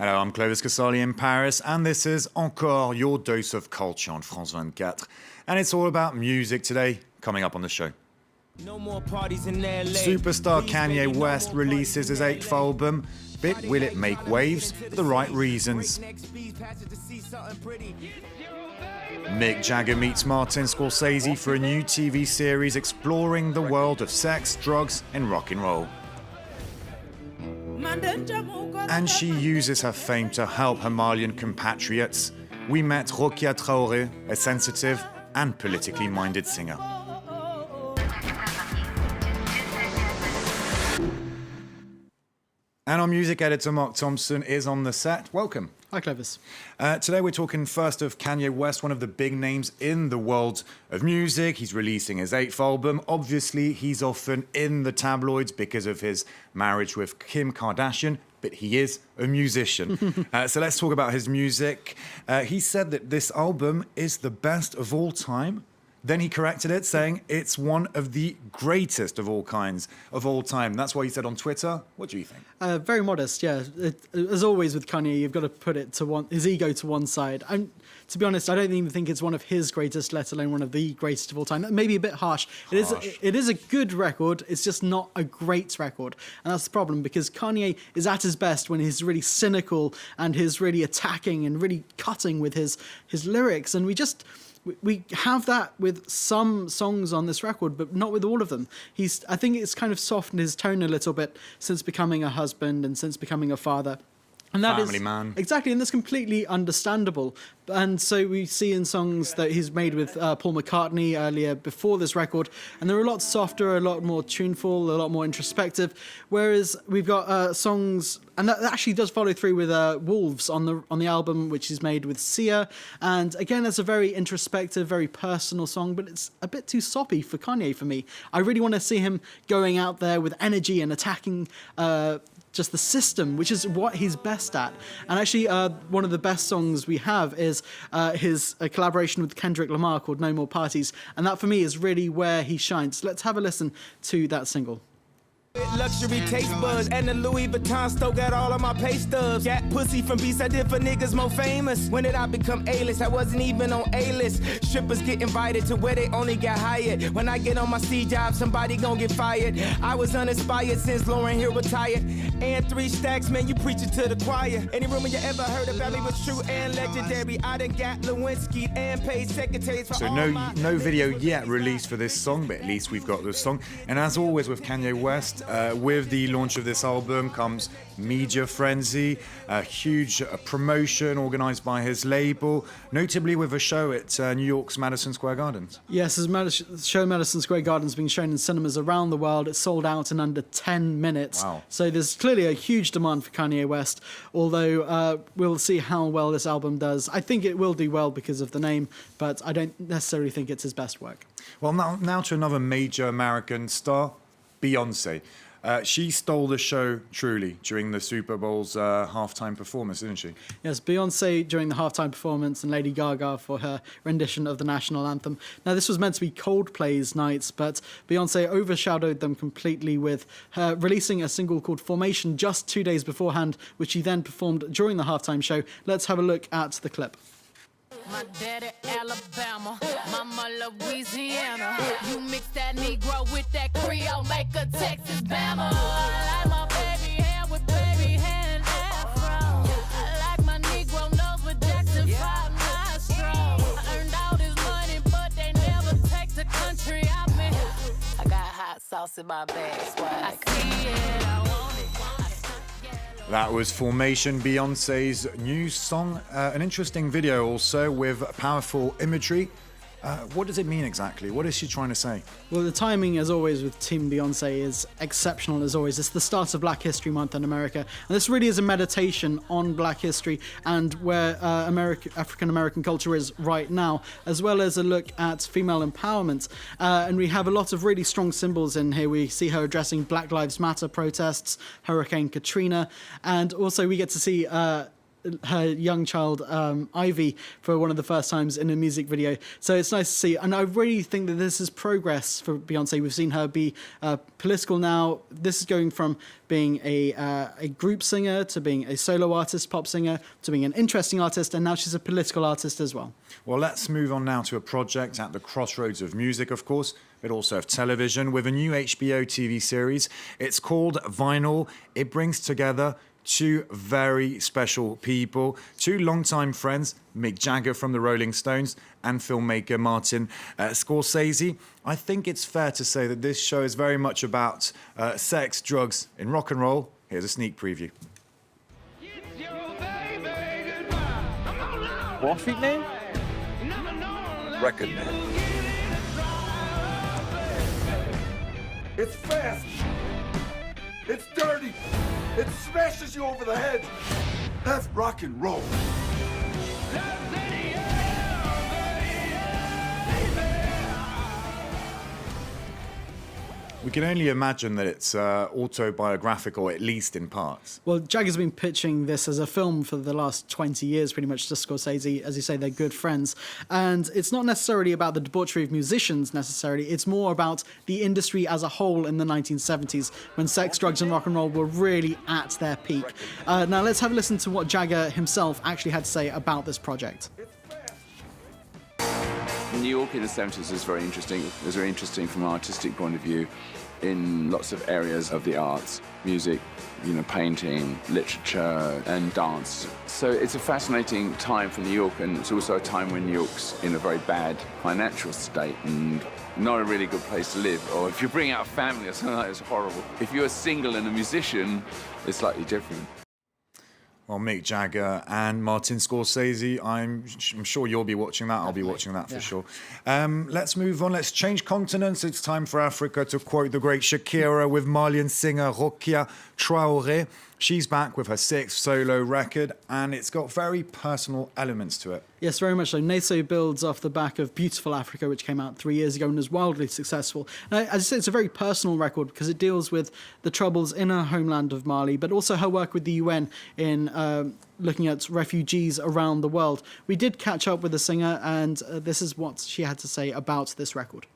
Hello, I'm Clovis Casali in Paris, and this is Encore, your dose of culture on France 24. And it's all about music today, coming up on the show. No more parties in LA. Superstar Kanye West releases his 8th album, but will it make waves for the right reasons? Mick Jagger meets Martin Scorsese for a new TV series exploring the world of sex, drugs, and rock and roll. And she uses her fame to help her Malian compatriots. We met Rokia Traoré, a sensitive and politically minded singer. And our music editor, Mark Thompson, is on the set. Welcome. Hi, Clovis. Today we're talking first of Kanye West, one of the big names in the world of music. He's releasing his 8th album. Obviously, he's often in the tabloids because of his marriage with Kim Kardashian, but he is a musician. So let's talk about his music. He said that this album is the best of all time. Then he corrected it, saying it's one of the greatest of all kinds of all time. That's what he said on Twitter. What do you think? Very modest, yeah. As always with Kanye, you've got to put it to his ego to one side. To be honest, I don't even think it's one of his greatest, let alone one of the greatest of all time. That may be a bit harsh. It is a good record. It's just not a great record. And that's the problem, because Kanye is at his best when he's really cynical and he's really attacking and really cutting with his lyrics. And we have that with some songs on this record, but not with all of them. I think it's kind of softened his tone a little bit since becoming a husband and since becoming a father. And that Family man. Exactly, and that's completely understandable. And so we see in songs that he's made with Paul McCartney earlier before this record, and they're a lot softer, a lot more tuneful, a lot more introspective. Whereas we've got songs, and that actually does follow through with Wolves on the album, which is made with Sia. And again, that's a very introspective, very personal song, but it's a bit too soppy for Kanye for me. I really want to see him going out there with energy and attacking just the system, which is what he's best at. And actually, one of the best songs we have is his collaboration with Kendrick Lamar called No More Parties. And that, for me, is really where he shines. Let's have a listen to that single. Luxury taste buds and the Louis Vuitton still got all of my pay stubs. Got pussy from beats I did for niggas more famous. When did I become A-list? I wasn't even on A-list. Strippers get invited to where they only got hired. When I get on my C job, somebody gon' get fired. I was uninspired since Lauren Hill retired. And 3 stacks, man, you preaching to the choir. Any rumor you ever heard about me was true and legendary. I done got Lewinsky and paid secretaries for So no video yet released for this song, but at least we've got this song. And as always with Kanye West, with the launch of this album comes media frenzy, a huge promotion organised by his label, notably with a show at New York's Madison Square Gardens. Yes, his show Madison Square Gardens being shown in cinemas around the world. It sold out in under 10 minutes. Wow. So there's clearly a huge demand for Kanye West, although we'll see how well this album does. I think it will do well because of the name, but I don't necessarily think it's his best work. Well, now to another major American star, Beyonce. She stole the show truly during the Super Bowl's halftime performance, didn't she? Yes, Beyonce during the halftime performance and Lady Gaga for her rendition of the national anthem. Now, this was meant to be Coldplay's nights, but Beyonce overshadowed them completely with her releasing a single called Formation just 2 days beforehand, which she then performed during the halftime show. Let's have a look at the clip. My daddy Alabama, mama Louisiana. You mix that Negro with that Creole, make a Texas Bama. I like my baby hair with baby hair and afro. I like my Negro nose with Jackson 5 nostrils. I earned all this money, but they never take the country I'm in. I got hot sauce in my bag, swag. I see it, I want it. That was Formation, Beyonce's new song. An interesting video also with powerful imagery. What does it mean exactly? What is she trying to say? Well, the timing, as always, with Team Beyonce is exceptional, as always. It's the start of Black History Month in America. And this really is a meditation on Black history and where African-American culture is right now, as well as a look at female empowerment. And we have a lot of really strong symbols in here. We see her addressing Black Lives Matter protests, Hurricane Katrina, and also we get to see her young child, Ivy, for one of the first times in a music video. So it's nice to see. And I really think that this is progress for Beyonce. We've seen her be political now. This is going from being a group singer to being a solo artist, pop singer, to being an interesting artist, and now she's a political artist as well. Well, let's move on now to a project at the crossroads of music, of course, but also of television, with a new HBO TV series. It's called Vinyl. It brings together two very special people, two longtime friends, Mick Jagger from the Rolling Stones and filmmaker Martin Scorsese. I think it's fair to say that this show is very much about sex, drugs, and rock and roll. Here's a sneak preview. What's his name? Record man. It's fast. It's dirty. It smashes you over the head. That's rock and roll. We can only imagine that it's autobiographical, at least in parts. Well, Jagger's been pitching this as a film for the last 20 years, pretty much, to Scorsese. As you say, they're good friends. And it's not necessarily about the debauchery of musicians, necessarily. It's more about the industry as a whole in the 1970s, when sex, drugs and rock and roll were really at their peak. Now, let's have a listen to what Jagger himself actually had to say about this project. New York in the 70s was very interesting. It was very interesting from an artistic point of view in lots of areas of the arts, music, painting, literature and dance. So it's a fascinating time for New York, and it's also a time when New York's in a very bad financial state and not a really good place to live. Or if you bring out a family or something like that, it's horrible. If you're single and a musician, it's slightly different. Well, Mick Jagger and Martin Scorsese, I'm sure you'll be watching that. I'll be watching that for sure. Let's move on. Let's change continents. It's time for Africa, to quote the great Shakira, with Malian singer Rokia Traoré. She's back with her 6th solo record, and it's got very personal elements to it. Yes, very much so. Neso builds off the back of Beautiful Africa, which came out 3 years ago and was wildly successful. Now, as I say, it's a very personal record because it deals with the troubles in her homeland of Mali, but also her work with the UN in looking at refugees around the world. We did catch up with the singer, and this is what she had to say about this record.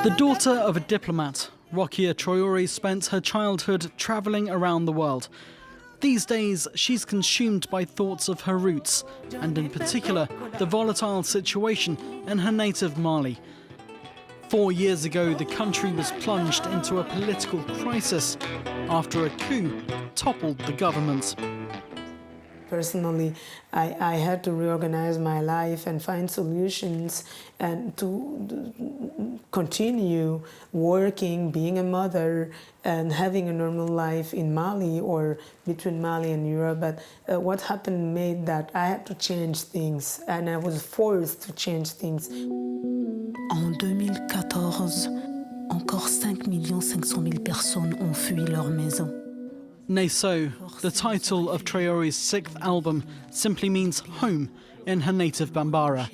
The daughter of a diplomat, Rokia Traoré spent her childhood travelling around the world. These days, she's consumed by thoughts of her roots, and in particular, the volatile situation in her native Mali. 4 years ago, the country was plunged into a political crisis after a coup toppled the government. Personally, I had to reorganize my life and find solutions and to continue working, being a mother and having a normal life in Mali or between Mali and Europe. But what happened made that I had to change things, and I was forced to change things. En 2014, encore 5,500,000 personnes ont fui leur maison. Neso, the title of Traoré's 6th album, simply means home in her native Bambara.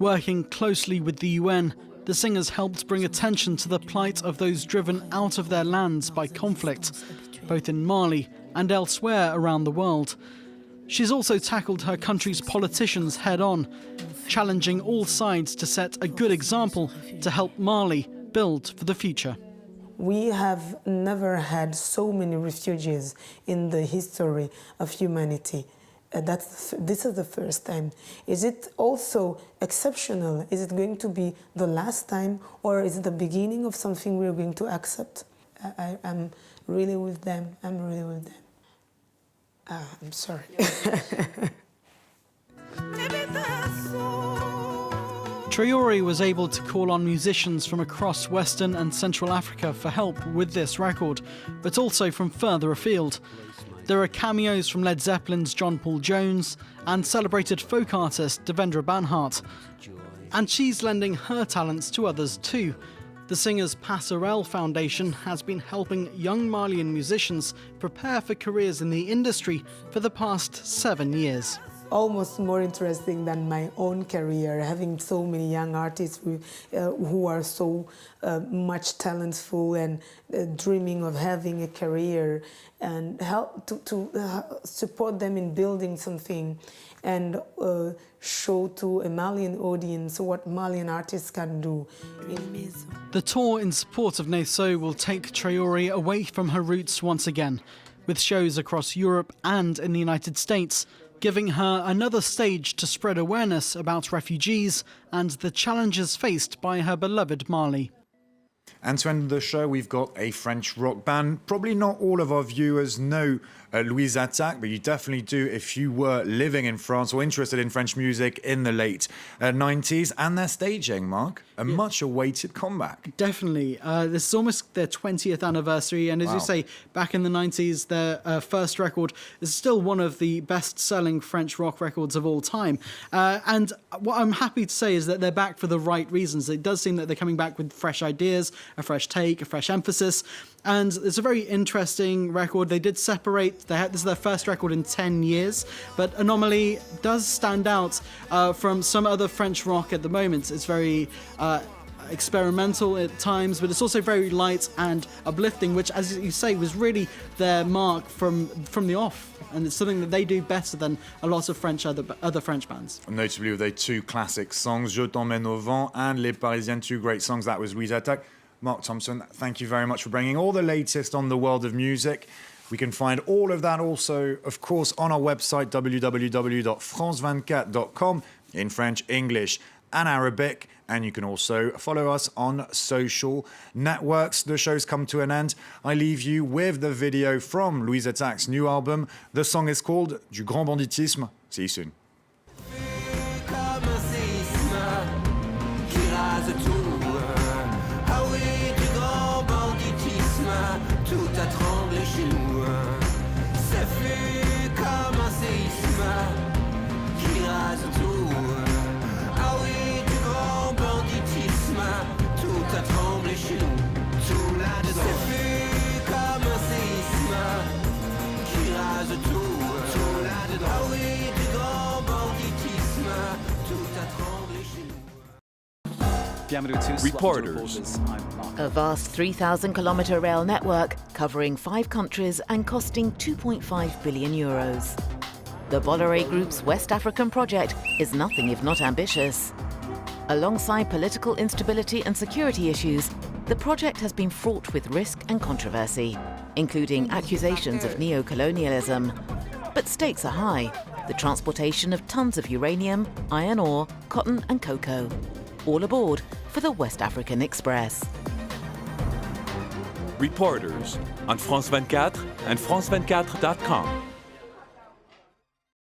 Working closely with the UN, the singers helped bring attention to the plight of those driven out of their lands by conflict, both in Mali and elsewhere around the world. She's also tackled her country's politicians head-on, challenging all sides to set a good example to help Mali build for the future. We have never had so many refugees in the history of humanity. This is the first time. Is it also exceptional? Is it going to be the last time, or is it the beginning of something we're going to accept? I'm really with them. I'm really with them. I'm sorry. Traoré was able to call on musicians from across Western and Central Africa for help with this record, but also from further afield. There are cameos from Led Zeppelin's John Paul Jones and celebrated folk artist Devendra Banhart. And she's lending her talents to others too. The singer's Passerelle Foundation has been helping young Malian musicians prepare for careers in the industry for the past 7 years. almost more interesting than my own career, having so many young artists who are so much talentful and dreaming of having a career, and help to support them in building something and show to a Malian audience what Malian artists can do. The tour in support of Neso will take Traoré away from her roots once again, with shows across Europe and in the United States, giving her another stage to spread awareness about refugees and the challenges faced by her beloved Mali. And to end the show, we've got a French rock band. Probably not all of our viewers know Louise Attaque, but you definitely do if you were living in France or interested in French music in the late 90s. And they're staging, Mark, a much-awaited comeback. Definitely. This is almost their 20th anniversary. And as you say, back in the 90s, their first record is still one of the best-selling French rock records of all time. And what I'm happy to say is that they're back for the right reasons. It does seem that they're coming back with fresh ideas, a fresh take, a fresh emphasis. And it's a very interesting record. They did separate. This is their first record in 10 years. But Anomaly does stand out from some other French rock at the moment. It's very experimental at times, but it's also very light and uplifting, which, as you say, was really their mark from the off. And it's something that they do better than a lot of other French bands. Notably with their two classic songs, Je t'emmène au vent and Les Parisiennes, two great songs. That was Louise Attaque. Mark Thompson, thank you very much for bringing all the latest on the world of music. We can find all of that also, of course, on our website, www.france24.com, in French, English and Arabic. And you can also follow us on social networks. The show's come to an end. I leave you with the video from Louise Attaque's new album. The song is called Du Grand Banditisme. See you soon. Tout a tremblé chez nous. Ça fut comme un séisme qui rase tout. Ah oui, du grand banditisme. Tout a tremblé chez nous. Tout là-dedans. Ça fut comme un séisme qui rase tout. Tout là-dedans. Ah oui, du grand banditisme. Tout a tremblé chez nous. Reporters. A vast 3,000-kilometre rail network covering 5 countries and costing €2.5 billion. The Bolloré Group's West African project is nothing if not ambitious. Alongside political instability and security issues, the project has been fraught with risk and controversy, including accusations of neo-colonialism. But stakes are high: the transportation of tons of uranium, iron ore, cotton and cocoa. All aboard for the West African Express. Reporters on France 24 and France24.com.